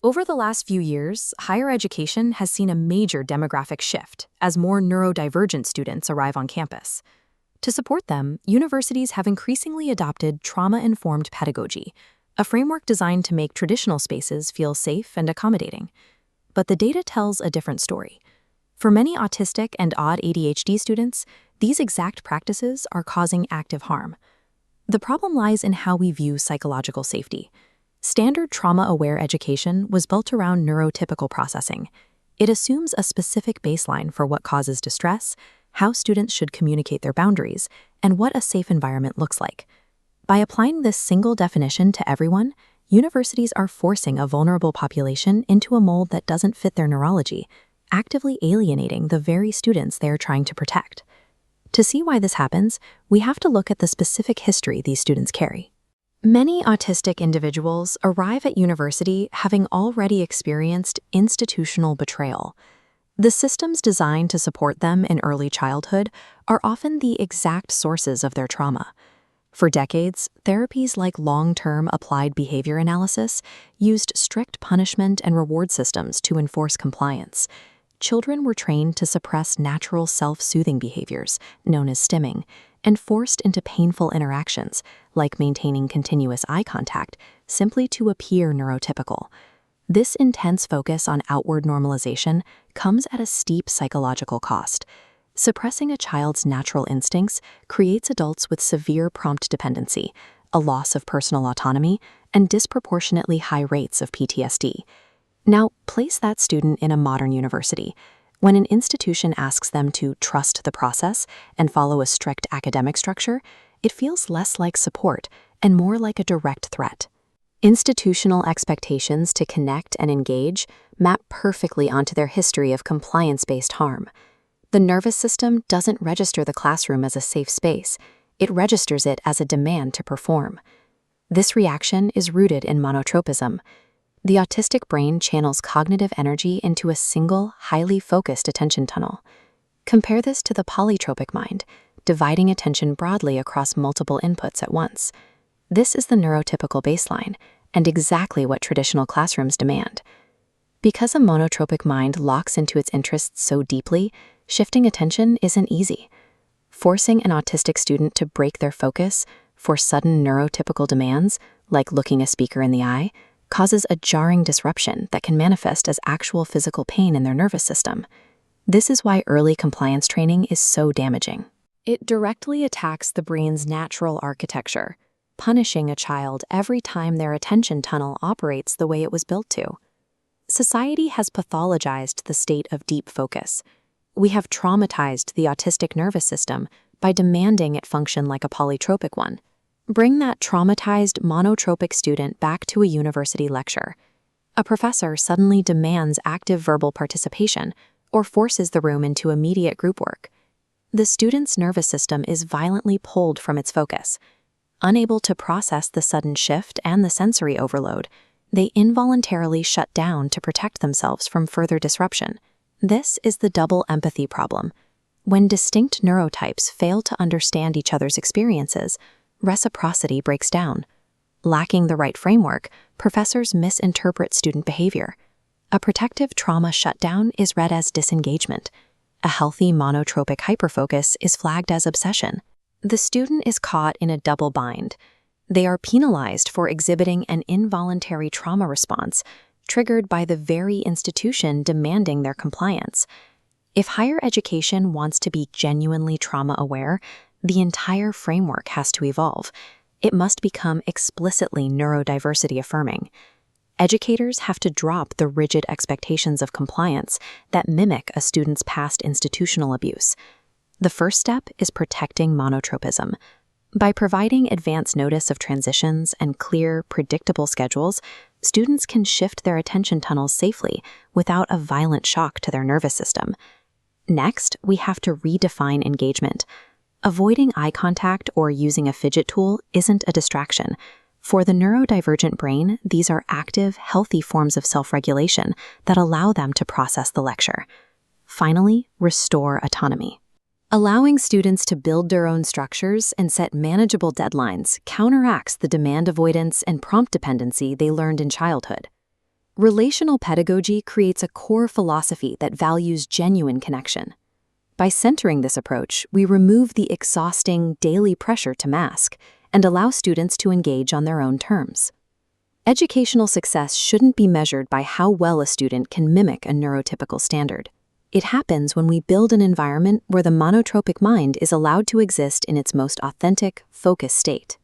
Over the last few years, higher education has seen a major demographic shift as more neurodivergent students arrive on campus. To support them, universities have increasingly adopted trauma-informed pedagogy, a framework designed to make traditional spaces feel safe and accommodating. But the data tells a different story. For many autistic and odd ADHD students, these exact practices are causing active harm. The problem lies in how we view psychological safety. Standard trauma-aware education was built around neurotypical processing. It assumes a specific baseline for what causes distress, how students should communicate their boundaries, and what a safe environment looks like. By applying this single definition to everyone, universities are forcing a vulnerable population into a mold that doesn't fit their neurology, actively alienating the very students they are trying to protect. To see why this happens, we have to look at the specific history these students carry. Many autistic individuals arrive at university having already experienced institutional betrayal. The systems designed to support them in early childhood are often the exact sources of their trauma. For decades, therapies like long-term applied behavior analysis used strict punishment and reward systems to enforce compliance. Children were trained to suppress natural self-soothing behaviors, known as stimming, and forced into painful interactions, like maintaining continuous eye contact, simply to appear neurotypical. This intense focus on outward normalization comes at a steep psychological cost. Suppressing a child's natural instincts creates adults with severe prompt dependency, a loss of personal autonomy, and disproportionately high rates of PTSD. Now, place that student in a modern university. When an institution asks them to trust the process and follow a strict academic structure, it feels less like support and more like a direct threat. Institutional expectations to connect and engage map perfectly onto their history of compliance-based harm. The nervous system doesn't register the classroom as a safe space. It registers it as a demand to perform. This reaction is rooted in monotropism. The autistic brain channels cognitive energy into a single, highly focused attention tunnel. Compare this to the polytropic mind, dividing attention broadly across multiple inputs at once. This is the neurotypical baseline, and exactly what traditional classrooms demand. Because a monotropic mind locks into its interests so deeply, shifting attention isn't easy. Forcing an autistic student to break their focus for sudden neurotypical demands, like looking a speaker in the eye, causes a jarring disruption that can manifest as actual physical pain in their nervous system. This is why early compliance training is so damaging. It directly attacks the brain's natural architecture, punishing a child every time their attention tunnel operates the way it was built to. Society has pathologized the state of deep focus. We have traumatized the autistic nervous system by demanding it function like a polytropic one. Bring that traumatized monotropic student back to a university lecture. A professor suddenly demands active verbal participation or forces the room into immediate group work. The student's nervous system is violently pulled from its focus. Unable to process the sudden shift and the sensory overload, they involuntarily shut down to protect themselves from further disruption. This is the double empathy problem. When distinct neurotypes fail to understand each other's experiences, reciprocity breaks down. Lacking the right framework, professors misinterpret student behavior. A protective trauma shutdown is read as disengagement. A healthy monotropic hyperfocus is flagged as obsession. The student is caught in a double bind. They are penalized for exhibiting an involuntary trauma response, triggered by the very institution demanding their compliance. If higher education wants to be genuinely trauma-aware, the entire framework has to evolve. It must become explicitly neurodiversity affirming. Educators have to drop the rigid expectations of compliance that mimic a student's past institutional abuse. The first step is protecting monotropism. By providing advance notice of transitions and clear, predictable schedules, students can shift their attention tunnels safely without a violent shock to their nervous system. Next, we have to redefine engagement. Avoiding eye contact or using a fidget tool isn't a distraction. For the neurodivergent brain, these are active, healthy forms of self-regulation that allow them to process the lecture. Finally, restore autonomy. Allowing students to build their own structures and set manageable deadlines counteracts the demand avoidance and prompt dependency they learned in childhood. Relational pedagogy creates a core philosophy that values genuine connection. By centering this approach, we remove the exhausting daily pressure to mask and allow students to engage on their own terms. Educational success shouldn't be measured by how well a student can mimic a neurotypical standard. It happens when we build an environment where the monotropic mind is allowed to exist in its most authentic, focused state.